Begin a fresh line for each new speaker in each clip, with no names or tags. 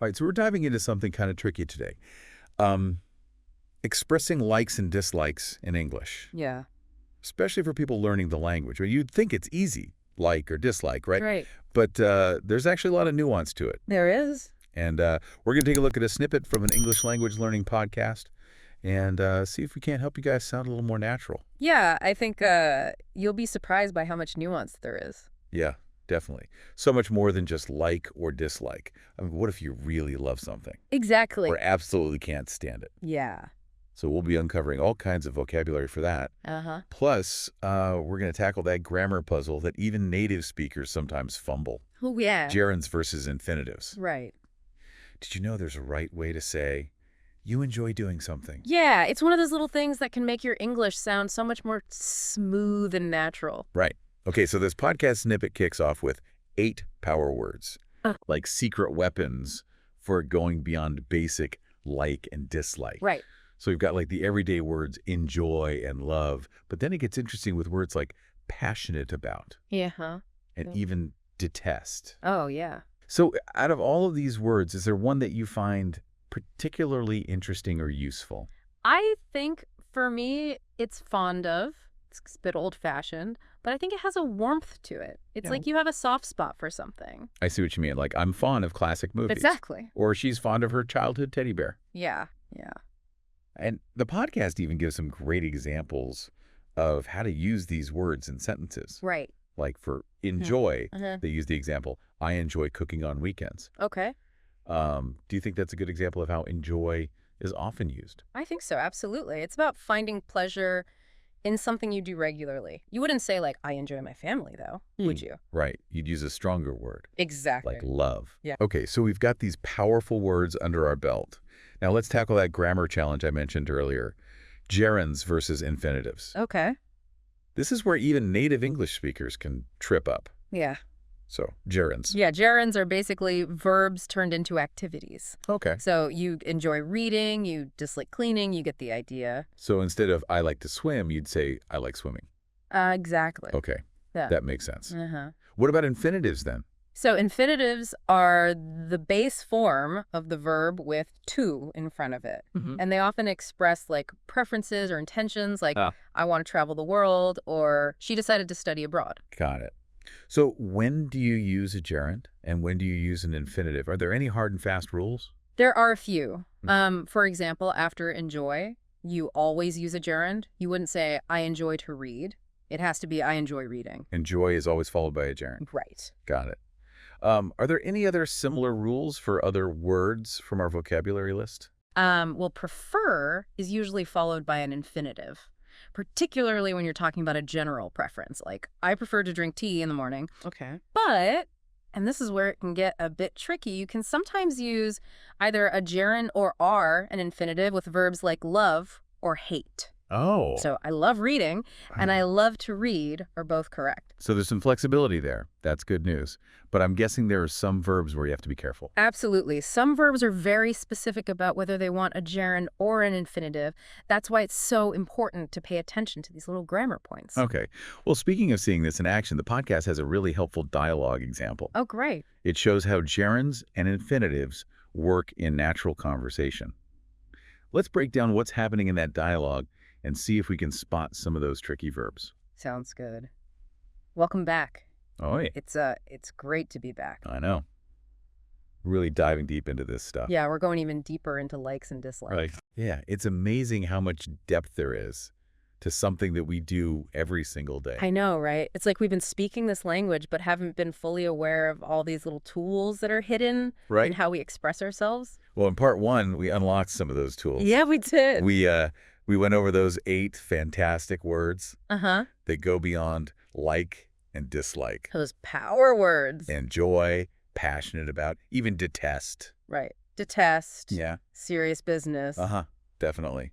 All right, so we're diving into something kind of tricky today. Um, Expressing likes and dislikes in English,
Yeah.
especially for people learning the language. Well, you'd think it's easy, like or dislike, right?
Right.
But there's actually a lot of nuance to it.
There is.
And we're going to take a look at a snippet from an English language learning podcast and see if we can't help you guys sound a little more natural.
Yeah, I think you'll be surprised by how much nuance there is.
Yeah, definitely. So much more than just like or dislike. I mean, what if you really love something
Exactly.
or absolutely can't stand it?
Yeah.
So we'll be uncovering all kinds of vocabulary for that.
Uh-huh.
Plus, we're going to tackle that grammar puzzle that even native speakers sometimes fumble.
Oh, yeah.
Gerunds versus infinitives.
Right.
Did you know there's a right way to say, you enjoy doing something?
Yeah, it's one of those little things that can make your English sound so much more smooth and natural.
Right. Okay, so this podcast snippet kicks off with 8 power words, like secret weapons for going beyond basic like and dislike.
Right.
So we've got like the everyday words enjoy and love, but then it gets interesting with words like passionate about
Yeah, huh?
and
Yeah.
even detest.
Oh, yeah.
So out of all of these words, is there one that you find particularly interesting or useful?
I think for me, it's fond of. It's a bit old-fashioned, but I think it has a warmth to it. It's
Yeah.
like you have a soft spot for something.
I see what you mean. Like, I'm fond of classic movies.
Exactly.
Or she's fond of her childhood teddy bear.
Yeah. Yeah.
And the podcast even gives some great examples of how to use these words in sentences.
Right.
Like for enjoy,
Uh-huh.
they use the example, I enjoy cooking on weekends.
Okay.
Do you think that's a good example of how enjoy is often used?
I think so, absolutely. It's about finding pleasure in something you do regularly. You wouldn't say, like, I enjoy my family, though, would you?
Right. You'd use a stronger word,
Exactly.
like love.
Yeah.
Okay, so we've got these powerful words under our belt. Now let's tackle that grammar challenge I mentioned earlier. Gerunds versus infinitives.
Okay.
This is where even native English speakers can trip up.
Yeah.
So, gerunds.
Yeah, gerunds are basically verbs turned into activities.
Okay.
So you enjoy reading, you dislike cleaning, you get the idea.
So instead of I like to swim, you'd say I like swimming.
Exactly.
Okay.
Yeah.
That makes sense.
Uh-huh.
What about infinitives then?
So infinitives are the base form of the verb with to in front of it. And they often express like preferences or intentions, like I want to travel the world, or she decided to study abroad.
Got it. So when do you use a gerund and when do you use an infinitive? Are there any hard and fast rules?
There are a few. For example, after enjoy, you always use a gerund. You wouldn't say, I enjoy to read. It has to be, I enjoy reading.
Enjoy is always followed by a gerund.
Right.
Got it. Are there any other similar rules for other words from our vocabulary list?
Well, prefer is usually followed by an infinitive, particularly when you're talking about a general preference, like I prefer to drink tea in the morning.
Okay.
But, and this is where it can get a bit tricky, you can sometimes use either a gerund or are, an infinitive, with verbs like love or hate.
Oh.
So I love reading and I love to read are both correct.
So there's some flexibility there. That's good news. But I'm guessing there are some verbs where you have to be careful.
Absolutely. Some verbs are very specific about whether they want a gerund or an infinitive. That's why it's so important to pay attention to these little grammar points.
Okay. Well, speaking of seeing this in action, the podcast has a really helpful dialogue example.
Oh, great.
It shows how gerunds and infinitives work in natural conversation. Let's break down what's happening in that dialogue and see if we can spot some of those tricky verbs.
Sounds good. Welcome back.
Oh, yeah.
It's great to be back.
I know. Really diving deep into this stuff.
Yeah, we're going even deeper into likes and dislikes.
Right. Yeah, it's amazing how much depth there is to something that we do every single day.
I know, right? It's like we've been speaking this language but haven't been fully aware of all these little tools that are hidden
Right.
in how we express ourselves.
Well, in part 1, we unlocked some of those tools.
Yeah, we did.
We went over those 8 fantastic words
Uh-huh.
that go beyond like and dislike.
Those power words.
Enjoy, passionate about, even detest.
Right. Detest.
Yeah.
Serious business.
Uh-huh. Definitely.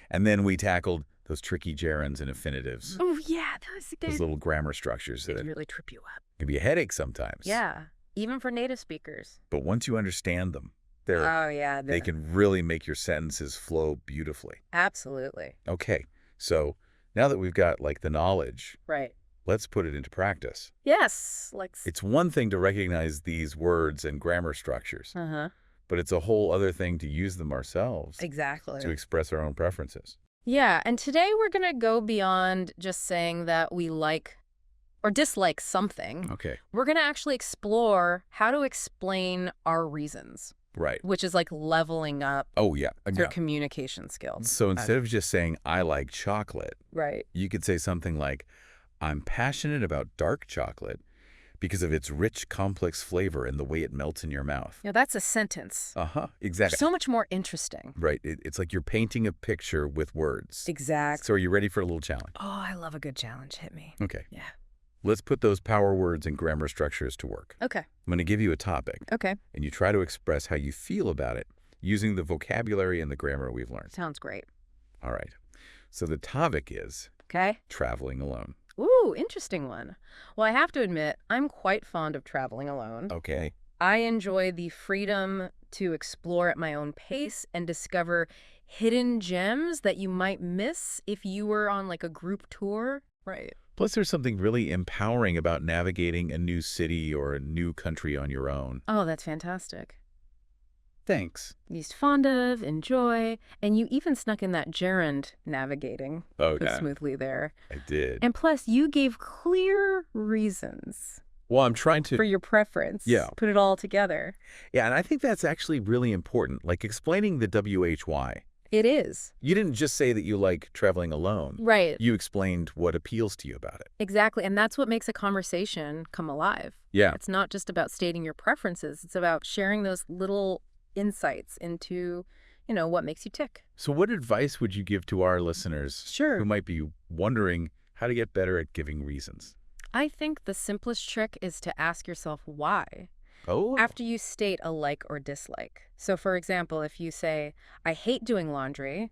And then we tackled those tricky gerunds and infinitives.
Oh, yeah.
Those little grammar structures
They
that
really trip you up.
can be a headache sometimes.
Yeah. Even for native speakers.
But once you understand them,
Oh, yeah.
they can really make your sentences flow beautifully.
Absolutely.
Okay, so now that we've got like the knowledge,
Right.
let's put it into practice.
Yes. Like.
It's one thing to recognize these words and grammar structures,
Uh-huh.
But it's a whole other thing to use them ourselves
Exactly.
to express our own preferences.
Yeah, and today we're going to go beyond just saying that we like or dislike something.
Okay.
We're going to actually explore how to explain our reasons,
Right.
which is like leveling up
Oh, yeah.
your communication skills.
So instead of just saying, I like chocolate,
Right.
you could say something like, I'm passionate about dark chocolate because of its rich, complex flavor and the way it melts in your mouth.
Yeah, that's a sentence.
Exactly.
So much more interesting.
Right. It's like you're painting a picture with words.
Exactly.
So are you ready for a little challenge?
Oh, I love a good challenge. Hit me.
Okay.
Yeah.
Let's put those power words and grammar structures to work.
Okay.
I'm going to give you a topic.
Okay.
And you try to express how you feel about it using the vocabulary and the grammar we've learned.
Sounds great.
All right. So the topic is
Okay.
traveling alone.
Ooh, interesting one. Well, I have to admit, I'm quite fond of traveling alone.
Okay.
I enjoy the freedom to explore at my own pace and discover hidden gems that you might miss if you were on like a group tour. Right.
Plus, there's something really empowering about navigating a new city or a new country on your own.
Oh, that's fantastic.
Thanks.
Used fond of, enjoy, and you even snuck in that gerund navigating smoothly there.
I did.
And plus, you gave clear reasons
Well, I'm trying to...
for your preference.
Yeah.
Put it all together.
Yeah, and I think that's actually really important, like explaining the WHY.
It is.
You didn't just say that you like traveling alone.
Right.
You explained what appeals to you about it.
Exactly. And that's what makes a conversation come alive.
Yeah.
It's not just about stating your preferences. It's about sharing those little insights into, what makes you tick.
So what advice would you give to our listeners who might be wondering how to get better at giving reasons?
I think the simplest trick is to ask yourself why.
Oh.
After you state a like or dislike. So, for example, if you say, I hate doing laundry,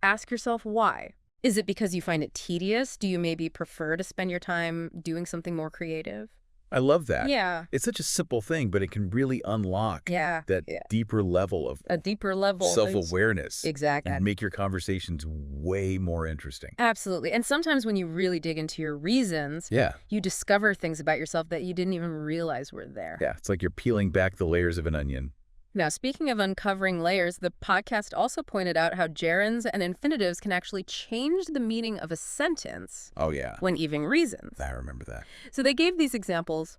ask yourself why. Is it because you find it tedious? Do you maybe prefer to spend your time doing something more creative?
I love that.
Yeah.
It's such a simple thing, but it can really unlock that deeper level of self-awareness.
Exactly.
And make your conversations way more interesting.
Absolutely. And sometimes when you really dig into your reasons, you discover things about yourself that you didn't even realize were there.
Yeah, it's like you're peeling back the layers of an onion.
Now, speaking of uncovering layers, the podcast also pointed out how gerunds and infinitives can actually change the meaning of a sentence.
Oh, yeah.
When giving reasons.
I remember that.
So they gave these examples.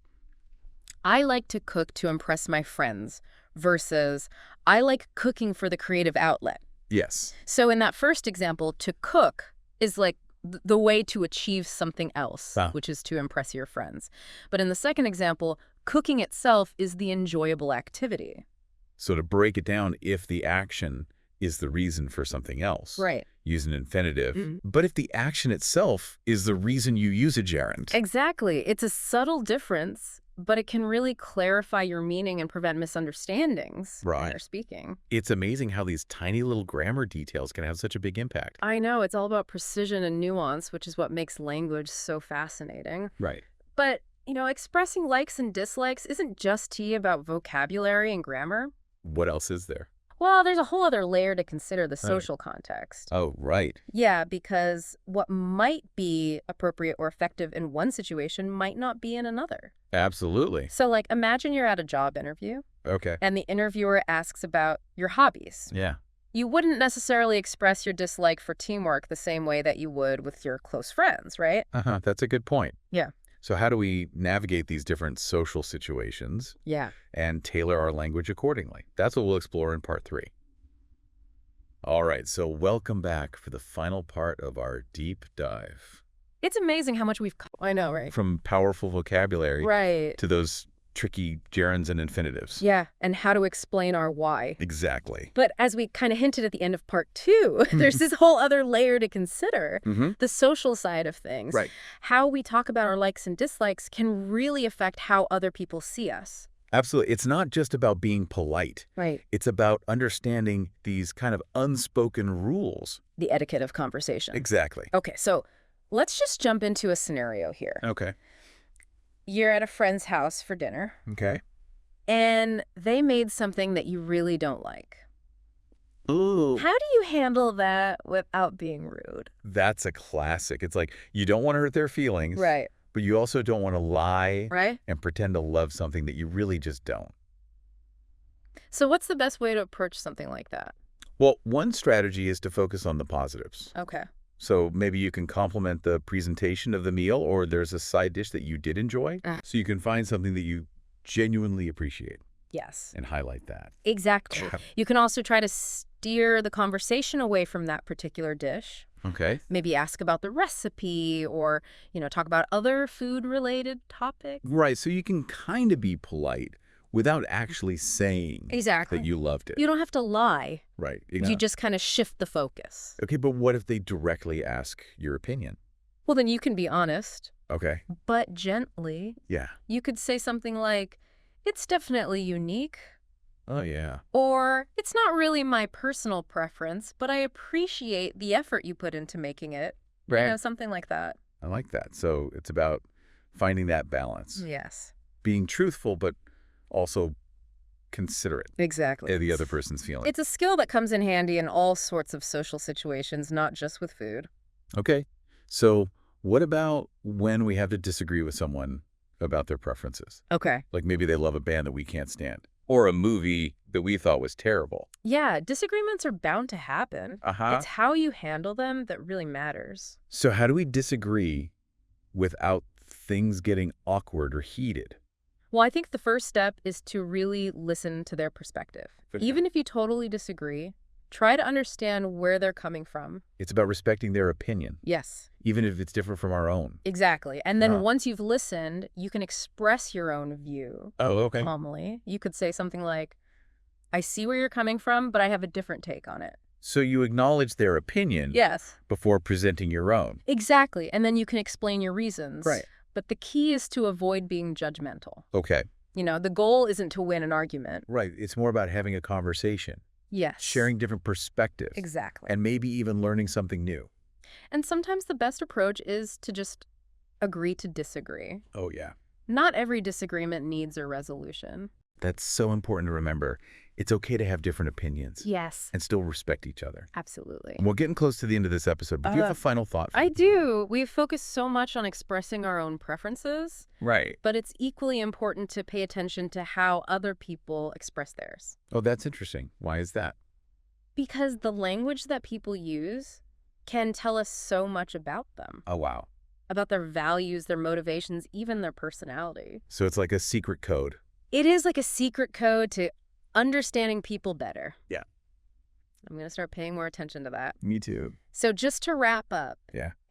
I like to cook to impress my friends versus I like cooking for the creative outlet.
Yes.
So in that first example, to cook is like the way to achieve something else, which is to impress your friends. But in the second example, cooking itself is the enjoyable activity.
So to break it down, if the action is the reason for something else, use an infinitive. But if the action itself is the reason you use a gerund.
Exactly. It's a subtle difference, but it can really clarify your meaning and prevent misunderstandings when you're speaking.
It's amazing how these tiny little grammar details can have such a big impact.
I know. It's all about precision and nuance, which is what makes language so fascinating.
Right.
But, expressing likes and dislikes isn't just about vocabulary and grammar.
What else is there?
Well, there's a whole other layer to consider, the social context.
Oh, right.
Yeah, because what might be appropriate or effective in one situation might not be in another.
Absolutely.
So, imagine you're at a job interview.
Okay.
And the interviewer asks about your hobbies.
Yeah.
You wouldn't necessarily express your dislike for teamwork the same way that you would with your close friends, right?
That's a good point.
Yeah.
So how do we navigate these different social situations and tailor our language accordingly? That's what we'll explore in part 3. All right, so welcome back for the final part of our deep dive.
It's amazing how much we've... I know, right?
From powerful vocabulary to those tricky gerunds and infinitives.
Yeah, and how to explain our why.
Exactly.
But as we kind of hinted at the end of part 2, there's this whole other layer to consider, the social side of things.
Right.
How we talk about our likes and dislikes can really affect how other people see us.
Absolutely. It's not just about being polite.
Right.
It's about understanding these kind of unspoken rules.
The etiquette of conversation.
Exactly.
Okay, so let's just jump into a scenario here.
Okay.
You're at a friend's house for dinner.
Okay.
And they made something that you really don't like.
Ooh.
How do you handle that without being rude?
That's a classic. It's like you don't want to hurt their feelings.
Right.
But you also don't want to lie
and
pretend to love something that you really just don't.
So what's the best way to approach something like that?
Well, one strategy is to focus on the positives.
Okay.
So maybe you can compliment the presentation of the meal, or there's a side dish that you did enjoy. So you can find something that you genuinely appreciate.
Yes.
And highlight that.
Exactly. You can also try to steer the conversation away from that particular dish.
Okay.
Maybe ask about the recipe or, talk about other food-related topics.
Right. So you can kind of be polite without actually saying that you loved it.
You don't have to lie.
Right.
You just kind of shift the focus.
Okay, but what if they directly ask your opinion?
Well, then you can be honest.
Okay.
But gently.
Yeah.
You could say something like, it's definitely unique.
Oh, yeah.
Or, it's not really my personal preference, but I appreciate the effort you put into making it.
Right.
Something like that.
I like that. So it's about finding that balance.
Yes.
Being truthful, but also considerate.
Exactly.
Of the other person's feelings.
It's a skill that comes in handy in all sorts of social situations, not just with food.
Okay. So what about when we have to disagree with someone about their preferences?
Okay.
Like maybe they love a band that we can't stand, or a movie that we thought was terrible.
Yeah, disagreements are bound to happen. It's how you handle them that really matters.
So how do we disagree without things getting awkward or heated?
Well, I think the first step is to really listen to their perspective. Okay. Even if you totally disagree, try to understand where they're coming from.
It's about respecting their opinion.
Yes.
Even if it's different from our own.
Exactly. And then once you've listened, you can express your own view.
Oh, okay.
Calmly. You could say something like, I see where you're coming from, but I have a different take on it.
So you acknowledge their opinion.
Yes.
Before presenting your own.
Exactly. And then you can explain your reasons.
Right.
But the key is to avoid being judgmental.
Okay.
The goal isn't to win an argument.
Right. It's more about having a conversation.
Yes.
Sharing different perspectives.
Exactly.
And maybe even learning something new.
And sometimes the best approach is to just agree to disagree.
Oh, yeah. Not
every disagreement needs a resolution.
That's so important to remember. It's okay to have different opinions.
Yes.
And still respect each other.
Absolutely.
And we're getting close to the end of this episode, but do you have a final thought for
I
me?
do. We've focused so much on expressing our own preferences.
Right.
But it's equally important to pay attention to how other people express theirs.
Oh, that's interesting. Why is that?
Because the language that people use can tell us so much about them.
Oh, wow.
About their values, their motivations, even their personality.
So it's like a secret code.
It is like a secret code to understanding people better.
Yeah.
I'm going to start paying more attention to that.
Me too.
So just to wrap up,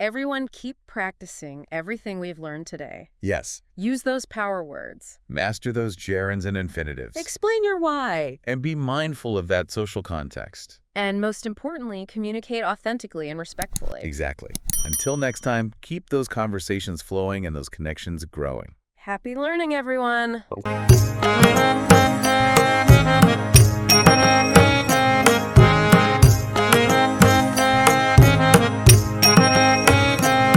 everyone
keep practicing everything we've learned today.
Yes.
Use those power words.
Master those gerunds and infinitives.
Explain your why.
And be mindful of that social context.
And most importantly, communicate authentically and respectfully.
Exactly. Until next time, keep those conversations flowing and those connections growing.
Happy learning, everyone.